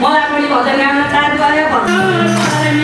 मलाई पनि भजन गाउन चाहनु भयो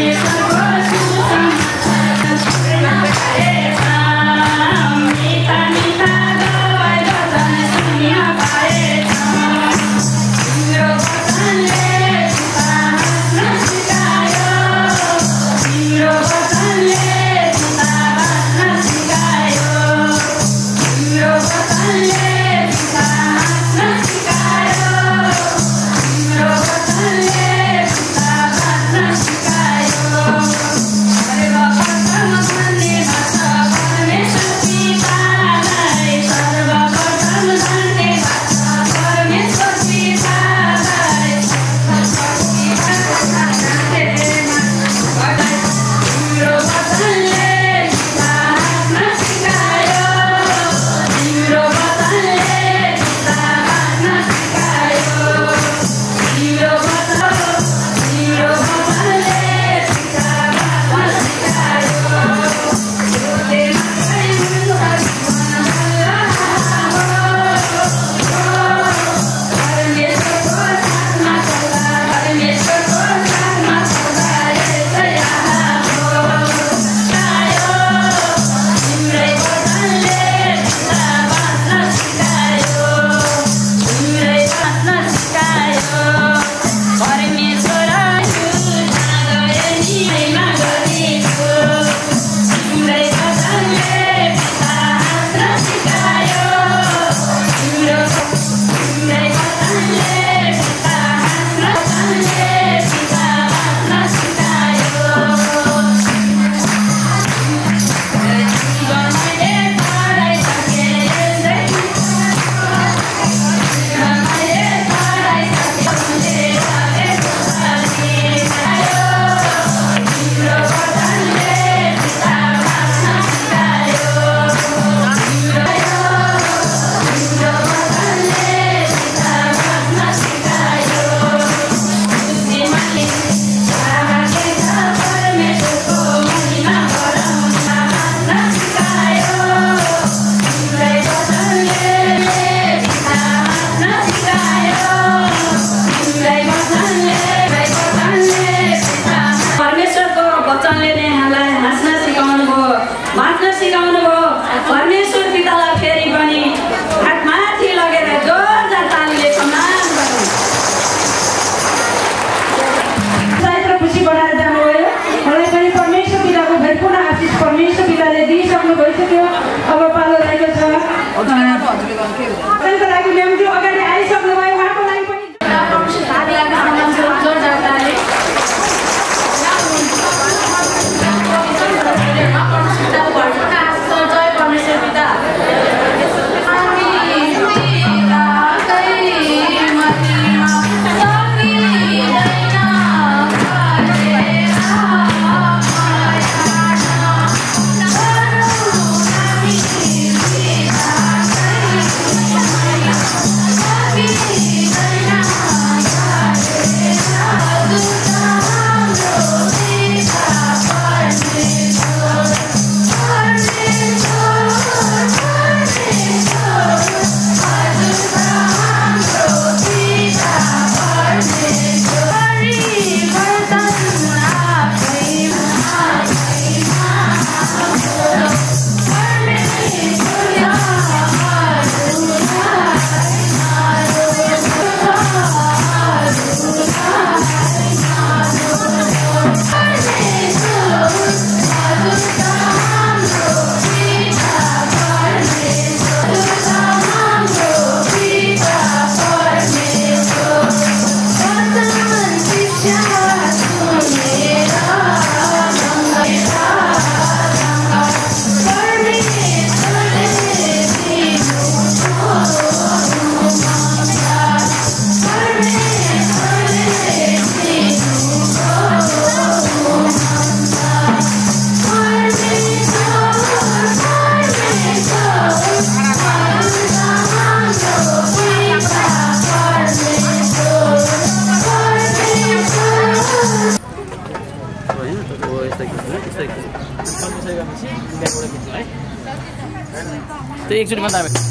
त्यो एकचोटि मात्र आयो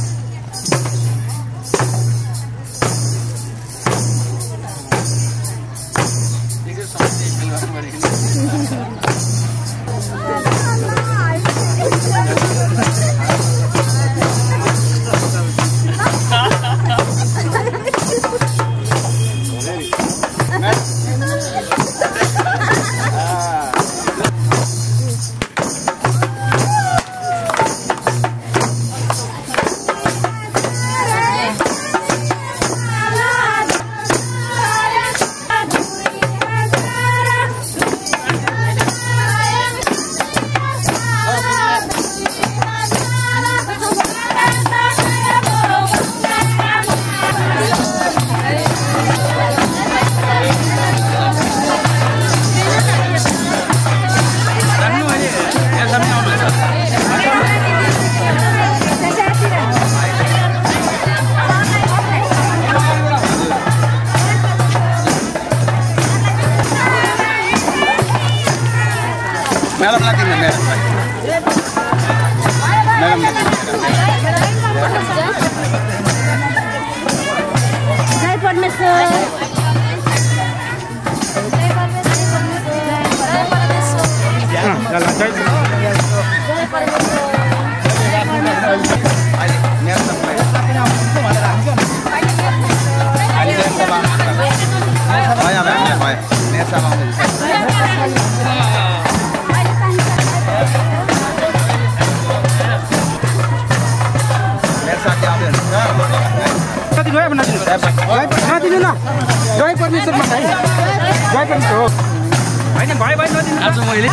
Merah lagi nih, merah. Jai Parmeshwar. आज मैले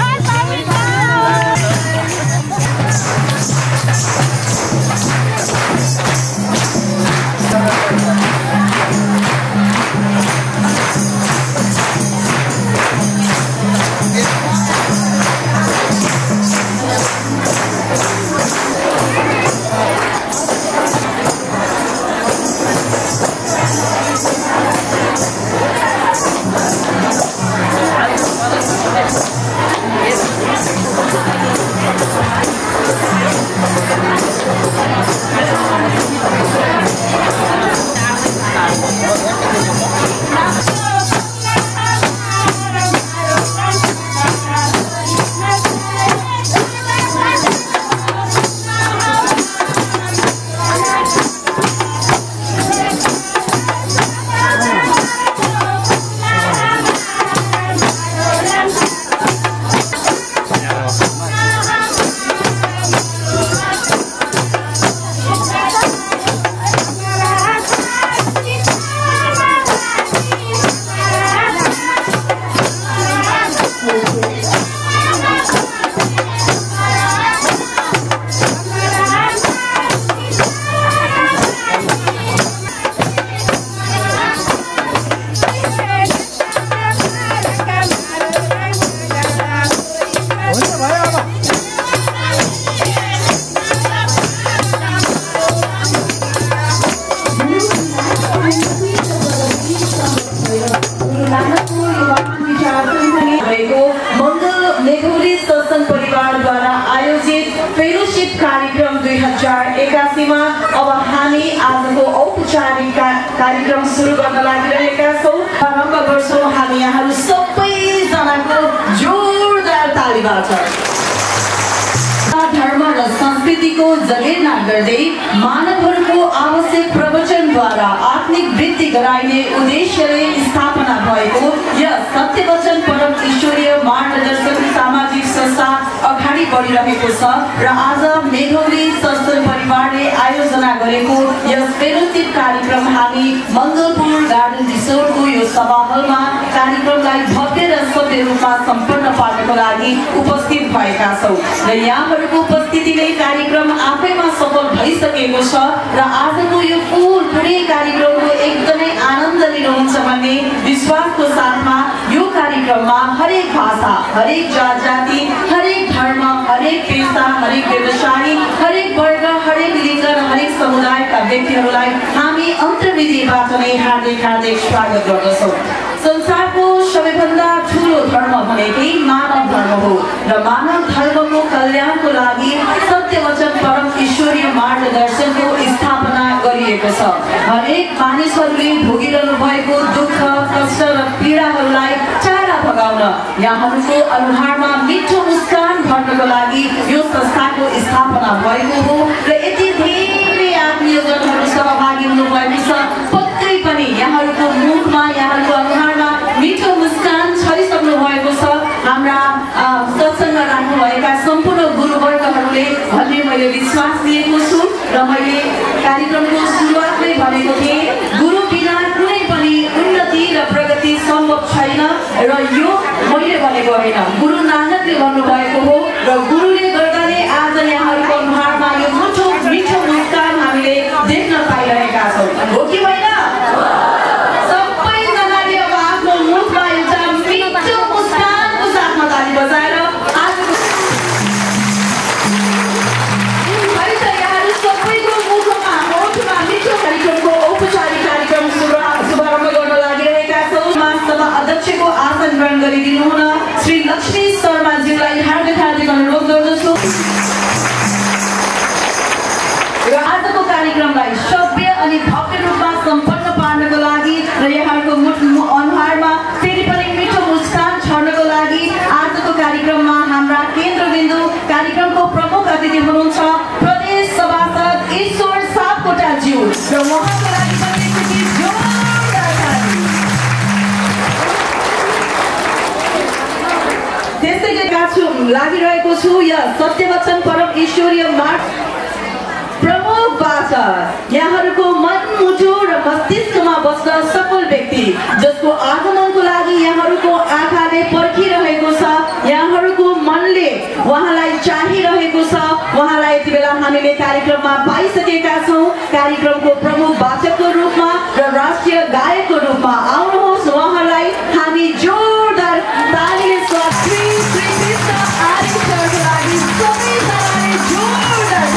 फेलोशिप कार्यक्रम 2081 मा अब हामी आजको औपचारिक कार्यक्रम सुरु गर्न लागिरहेका छौं। प्रारम्भ गर्छौं हामी यहाँहरु सबैजनाको जोरदार तालीबाट। धर्म र संस्कृतिको जगेर्ना गर्दै मानवहरूको आवश्यक प्रवचनद्वारा आत्मिक वृद्धि गराइने उद्देश्यले स्थापना भएको यस सत्यवचन परम ईश्वरीय मार्गदर्शक सामाजिक संस्था अगाडि बढिरहेको छ र आज मेघौली सत्संग परिवारले आयोजना गरेको यस फेलोशिप कार्यक्रम हामी मङ्गलपुर गार्डन रिसोर्टको यो सभा हलमा कार्यक्रमलाई भव्य र सभ्य रूपमा सम्पन्न पार्नको लागि उपस्थित भएका छौं र यहाँहरुको उपस्थितिले कार्यक्रम आफैमा सफल भइसकेको छ र आजको यो फूलफुले कार्यक्रमको एकदमै आनन्द लिनुहुन्छ भन्ने विश्वासको साथमा यो कार्यक्रममा हरेक भाषा, हरेक जात जाति, हरेक धर्म, हरेक पेशा, हरेक व्यवसायी, हरेक वर्ग, हरेक लिङ्ग र हरेक समुदायका व्यक्तिहरूलाई हामी अन्तर्विधिबाट नै हार्दिक हार्दिक स्वागत गर्दछौं। संसारको सबैभन्दा ठूलो धर्म भनेकै मानव धर्म हो र मानव धर्मको कल्याणको लागि सत्यवचन परम ईश्वरीय मार्गदर्शनको स्थापना गरिएको छ। हरेक मानिसहरूले भोगिरहनु भएको दुःख, कष्ट र पीडाहरूलाई टाढा भगाउन यहाँहरूको अनुहारमा मिठो मुस्कान भर्नको लागि यो संस्थाको स्थापना भएको हो र यति धेरै आत्मीयजनहरू सहभागी हुनुभएको छ। पक्कै पनि यहाँहरूको मुखमा, यहाँहरूको अनुहारमा छैन र यो मैले भनेको होइन गुरु नानकले भन्नुभएको हो र गुरुले गर्दा नै आज यहाँहरूको अनुहारमा यो मिठो मिठो मुस्कान हामीले देख्न पाइरहेका छौँ हो कि होइन सबैजनाले अब आफ्नो मुखमा एउटा मिठो मुस्कानको साथमा ताली बजाएर आजको सबैको मुखमा होठमा मिठो कार्यक्रमको औपचारिक कार्यक्रम शुभारम्भ गर्न लागिरहेका छौँ महासभा अध्यक्षको आसन ग्रहण गरिदिनु हुन श्री लक्ष्मी शर्माज्यूलाई हार्दिक हार्दिक अनुरोध गर्दछु र आजको कार्यक्रमलाई सभ्य अनि भव्य रूपमा सम्पन्न पार्नको लागि र यहाँहरूको अनुहारमा फेरि पनि मिठो मुस्कान छर्नको लागि आजको कार्यक्रममा हाम्रा केन्द्रबिन्दु कार्यक्रमको प्रमुख अतिथि हुनुहुन्छ प्रदेश सभासद ईश्वर सापकोटाज्यू र उहाँको लागि पनि एकचोटि जोरदार ताली त्यसै गरी लागिरहेको छु यहाँ सत्यवचन परम ईश्वरीय मार्ग प्रमुखबाट यहाँहरूको मन मुटु र मस्तिष्कमा बस्न सफल व्यक्ति जसको आगमनको लागि यहाँहरूको आँखाले पर्खिरहेको छ यहाँहरूको मनले उहाँलाई चाहिरहेको छ उहाँलाई यति बेला हामीले कार्यक्रममा पाइसकेका छौँ कार्यक्रमको प्रमुख वाचकको रूपमा र राष्ट्रिय गायकको रूपमा आउनुहोस् उहाँलाई हामी जोरदार तालीले स्वागत श्री कृष्ण आर्य सरको लागि सबैजनाले जोरदार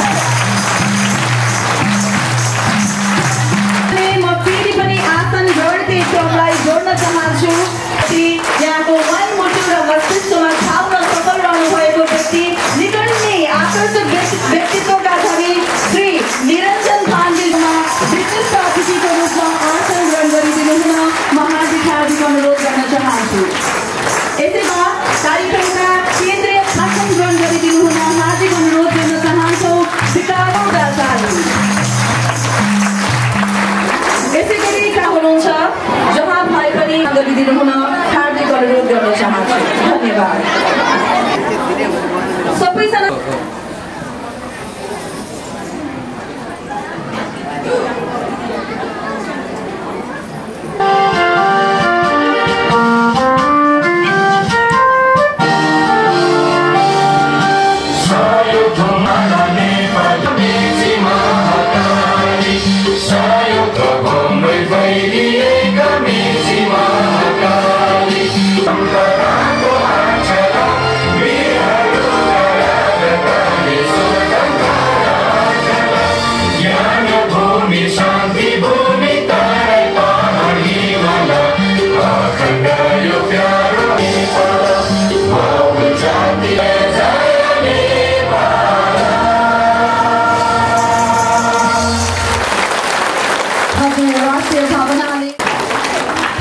म फेरि पनि आसन ग्रहणकै क्रमलाई जोड्न चाहन्छु यहाँको मन मुटु र मस्तिष्कमा छाप्न सफल रहनुभएको व्यक्ति निकट नै आकर्षक व्यक्तित्वका धनी श्री निरञ्जन पाण्डेमा विशिष्ट अतिथिको रूपमा आसन ग्रहण गरिदिनु हुन म हार्दिक हार्दिक अनुरोध गर्न चाहन्छु यसैमा कार्यक्रमका केन्द्रीय आसन ग्रहण गरिदिनु हुन हार्दिक अनुरोध गर्न चाहन्छौँ सिकाउँ दासाली यसै गरी कहाँ हुनुहुन्छ जहाँ भाइ पनि गरिदिनु हुन हार्दिक अनुरोध गर्न चाहन्छु धन्यवाद सबैजना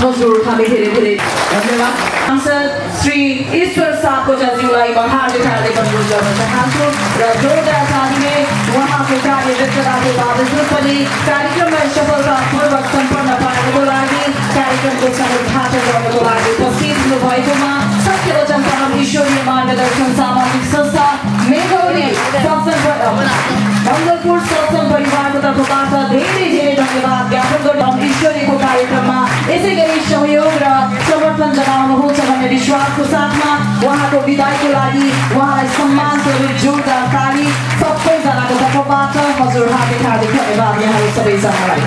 हजुर हामी धेरै धेरै धन्यवाद सांसद श्री ईश्वर सापकोटाज्यूलाई म हार्दिक हार्दिक अनुरोध गर्न चाहन्छु र जोरदार तालीले उहाँको कार्यदक्षताको बावजुद पनि कार्यक्रमलाई सफलतापूर्वक सम्पन्न पार्नको लागि कार्यक्रमको समुद्घाटन गर्नको लागि उपस्थित हुनुभएकोमा सत्यवचन परम ईश्वरीय मार्गदर्शन सामाजिक संस्था मेघौली मङ्गलपुर सत्सङ परिवारको तर्फबाट धेरै धेरै धन्यवाद ज्ञापन गर्न ईश्वरीको कार्यक्रममा यसै गरी सहयोग र समर्थन जनाउनुहुन्छ भन्ने विश्वासको साथमा उहाँको विदाईको लागि उहाँलाई सम्मान स्वरूप जोरदार ताली सबैजनाको तर्फबाट हजुर हार्दिक हार्दिक धन्यवाद यहाँहरू सबैजनालाई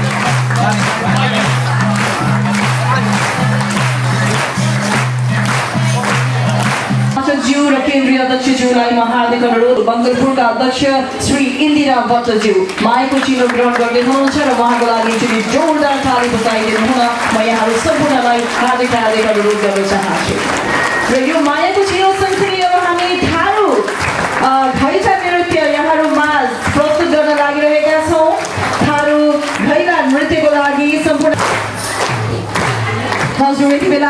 ज्यू र केन्द्रीय अध्यक्षज्यूलाई म हार्दिक अनुरोध मङ्गलपुरका अध्यक्ष श्री इन्दिरा भट्टज्यू माएको चिनो ग्रहण गर्दै हुनुहुन्छ र उहाँको लागि एकचोटि जोरदार ताली बजाइदिनु हुन म यहाँहरू सम्पूर्णलाई हार्दिक हार्दिक अनुरोध गर्न चाहन्छु र यो मायाको चिनो सँगसँगै अब हामी थारू घैला नृत्य यहाँहरूमा प्रस्तुत गर्न लागिरहेका छौँ थारू घैला नृत्यको लागि सम्पूर्ण हजुर यति बेला